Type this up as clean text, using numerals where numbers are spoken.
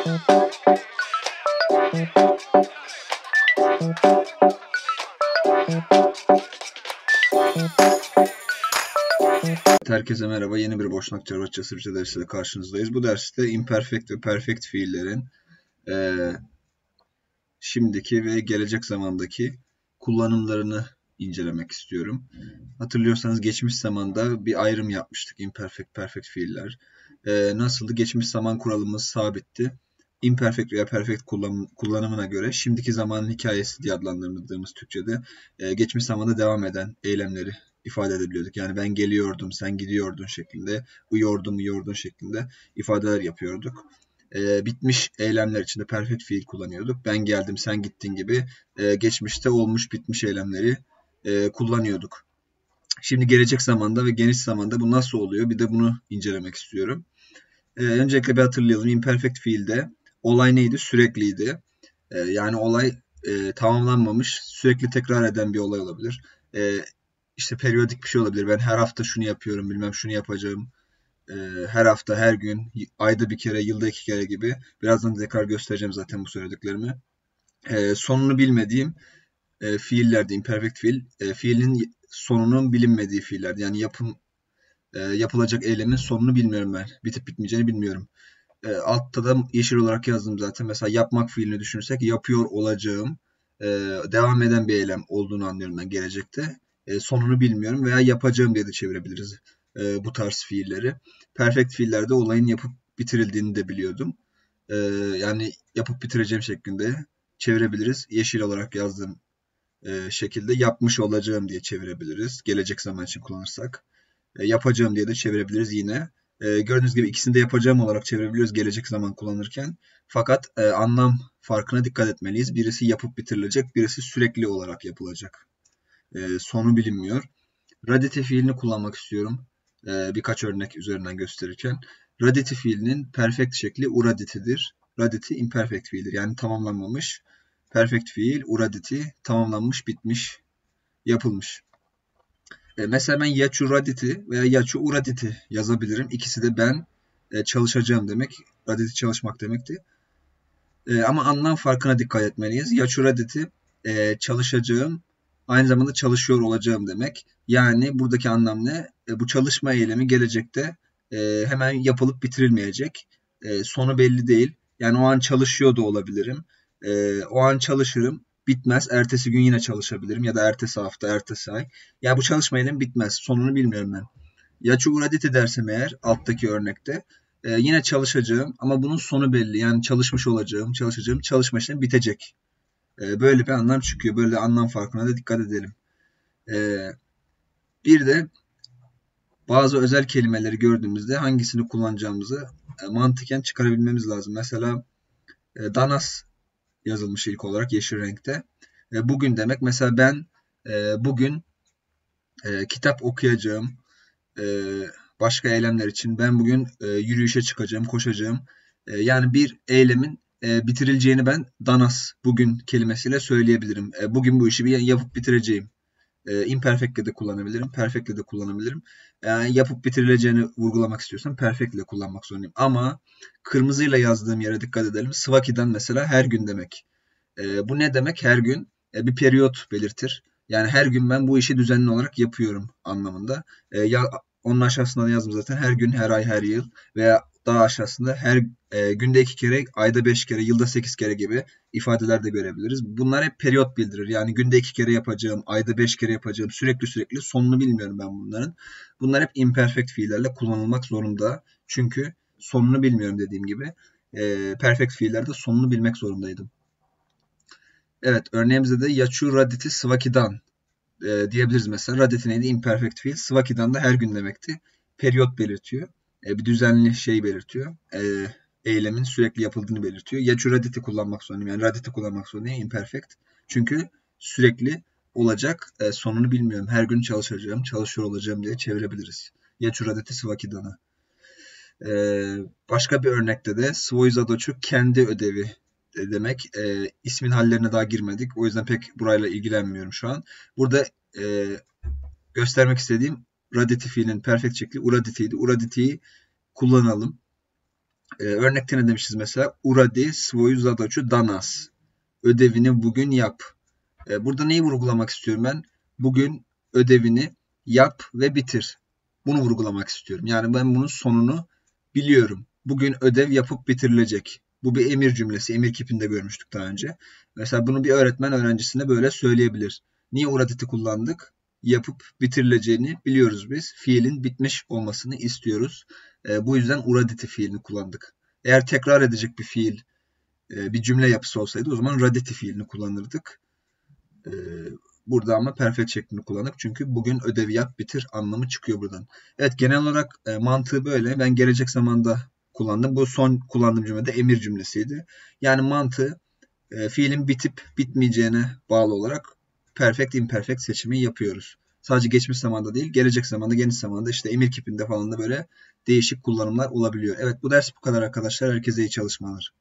Herkese merhaba. Yeni bir Boşnak Arapçası dersiyle karşınızdayız. Bu derste imperfect ve perfect fiillerin şimdiki ve gelecek zamandaki kullanımlarını incelemek istiyorum. Hatırlıyorsanız geçmiş zamanda bir ayrım yapmıştık. Imperfect, perfect fiiller. Nasıldı? Geçmiş zaman kuralımız sabitti. Imperfect veya perfect kullanımına göre şimdiki zamanın hikayesi diye adlandırdığımız Türkçe'de geçmiş zamanda devam eden eylemleri ifade edebiliyorduk. Yani ben geliyordum, sen gidiyordun şeklinde, uyuyordun şeklinde ifadeler yapıyorduk. Bitmiş eylemler için de perfect fiil kullanıyorduk. Ben geldim, sen gittin gibi geçmişte olmuş bitmiş eylemleri kullanıyorduk. Şimdi gelecek zamanda ve geniş zamanda bu nasıl oluyor? Bir de bunu incelemek istiyorum. Öncelikle bir hatırlayalım. Imperfect fiilde olay neydi? Sürekliydi. Yani olay tamamlanmamış, sürekli tekrar eden bir olay olabilir. İşte periyodik bir şey olabilir. Ben her hafta şunu yapıyorum, bilmem şunu yapacağım. Her hafta, her gün, ayda bir kere, yılda 2 kere gibi. Birazdan tekrar göstereceğim zaten bu söylediklerimi. Sonunu bilmediğim fiillerde, imperfect fiil, fiilin sonunun bilinmediği fiiller. Yani yapılacak eylemin sonunu bilmiyorum ben. Bitip bitmeyeceğini bilmiyorum. Altta da yeşil olarak yazdım zaten. Mesela yapmak fiilini düşünürsek yapıyor olacağım. Devam eden bir eylem olduğunu anlıyorum ben gelecekte. Sonunu bilmiyorum veya yapacağım diye de çevirebiliriz bu tarz fiilleri. Perfect fiillerde olayın yapıp bitirildiğini de biliyordum. Yani yapıp bitireceğim şeklinde çevirebiliriz. Yeşil olarak yazdığım şekilde yapmış olacağım diye çevirebiliriz. Gelecek zaman için kullanırsak. Yapacağım diye de çevirebiliriz yine. Gördüğünüz gibi ikisini de yapacağım olarak çevirebiliyoruz gelecek zaman kullanırken. Fakat anlam farkına dikkat etmeliyiz. Birisi yapıp bitirilecek, birisi sürekli olarak yapılacak. Sonu bilinmiyor. Radite fiilini kullanmak istiyorum. Birkaç örnek üzerinden gösterirken. Radite fiilinin perfect şekli uraditidir. Raditi imperfect fiildir. Yani tamamlanmamış. Perfect fiil uraditi tamamlanmış, bitmiş, yapılmış. Mesela ben yaçu raditi veya yaçu uraditi yazabilirim. İkisi de ben çalışacağım demek. Raditi çalışmak demekti. Ama anlam farkına dikkat etmeliyiz. Yaçu raditi çalışacağım, aynı zamanda çalışıyor olacağım demek. Yani buradaki anlam ne? Bu çalışma eylemi gelecekte hemen yapılıp bitirilmeyecek. Sonu belli değil. Yani o an çalışıyor da olabilirim. O an çalışırım. Bitmez. Ertesi gün yine çalışabilirim. Ya da ertesi hafta, ertesi ay. Ya bu çalışma eylemi bitmez. Sonunu bilmiyorum ben. Yaçu uraditi dersem eğer alttaki örnekte yine çalışacağım ama bunun sonu belli. Yani çalışmış olacağım, çalışacağım, çalışma işlemi bitecek. Böyle bir anlam çıkıyor. Böyle anlam farkına da dikkat edelim. Bir de bazı özel kelimeleri gördüğümüzde hangisini kullanacağımızı mantıken çıkarabilmemiz lazım. Mesela danas yazılmış ilk olarak yeşil renkte. Bugün demek. Mesela ben bugün kitap okuyacağım. Başka eylemler için ben bugün yürüyüşe çıkacağım, koşacağım. Yani bir eylemin bitirileceğini ben danas bugün kelimesiyle söyleyebilirim. Bugün bu işi bir yapıp bitireceğim. Imperfect'le de kullanabilirim, perfect'le de kullanabilirim. Yani yapıp bitirileceğini vurgulamak istiyorsam perfect'le kullanmak zorundayım. Ama kırmızıyla yazdığım yere dikkat edelim. Svaki'den mesela her gün demek. Bu ne demek? Her gün bir periyot belirtir. Yani her gün ben bu işi düzenli olarak yapıyorum anlamında. Ya onun aşağısında yazdım zaten. Her gün, her ay, her yıl veya daha aşağısında her günde 2 kere, ayda 5 kere, yılda 8 kere gibi ifadeler de görebiliriz. Bunlar hep periyot bildirir. Yani günde 2 kere yapacağım, ayda 5 kere yapacağım, sürekli sonunu bilmiyorum ben bunların. Bunlar hep imperfect fiillerle kullanılmak zorunda. Çünkü sonunu bilmiyorum dediğim gibi. Perfect fiillerde sonunu bilmek zorundaydım. Evet, örneğimizde de yaçu raditi svakidan diyebiliriz mesela. Raditi neydi? Imperfect fiil. Svakidan da her gün demekti. Periyot belirtiyor. Bir düzenli şey belirtiyor. Eylemin sürekli yapıldığını belirtiyor. Yaçu raditi kullanmak zorundayım. Yani raditi kullanmak zorundayım. Imperfect. Çünkü sürekli olacak. Sonunu bilmiyorum. Her gün çalışacağım, çalışıyor olacağım diye çevirebiliriz. Yaçu raditi svakidan'a. Başka bir örnekte de svoj zadoçu kendi ödevi demek. İsmin hallerine daha girmedik. O yüzden pek burayla ilgilenmiyorum şu an. Burada göstermek istediğim raditi fiilinin perfect şekli uraditi'ydi. Uraditi'yi kullanalım. Örnekte ne demişiz mesela? Uradi svoju zadachu danas. Ödevini bugün yap. Burada neyi vurgulamak istiyorum ben? Bugün ödevini yap ve bitir. Bunu vurgulamak istiyorum. Yani ben bunun sonunu biliyorum. Bugün ödev yapıp bitirilecek. Bu bir emir cümlesi. Emir kipinde görmüştük daha önce. Mesela bunu bir öğretmen öğrencisine böyle söyleyebilir. Niye uraditi kullandık? Yapıp bitirileceğini biliyoruz biz. Fiilin bitmiş olmasını istiyoruz. Bu yüzden uraditi fiilini kullandık. Eğer tekrar edecek bir fiil, bir cümle yapısı olsaydı o zaman raditi fiilini kullanırdık. Burada ama perfect şeklini kullandık. Çünkü bugün ödevi yap bitir anlamı çıkıyor buradan. Evet, genel olarak mantığı böyle. Ben gelecek zamanda kullandım. Bu son kullandığım cümlede emir cümlesiydi. Yani mantığı fiilin bitip bitmeyeceğine bağlı olarak perfect imperfect seçimi yapıyoruz. Sadece geçmiş zamanda değil, gelecek zamanda, geniş zamanda, işte emir kipinde falan da böyle değişik kullanımlar olabiliyor. Evet, bu ders bu kadar arkadaşlar. Herkese iyi çalışmalar.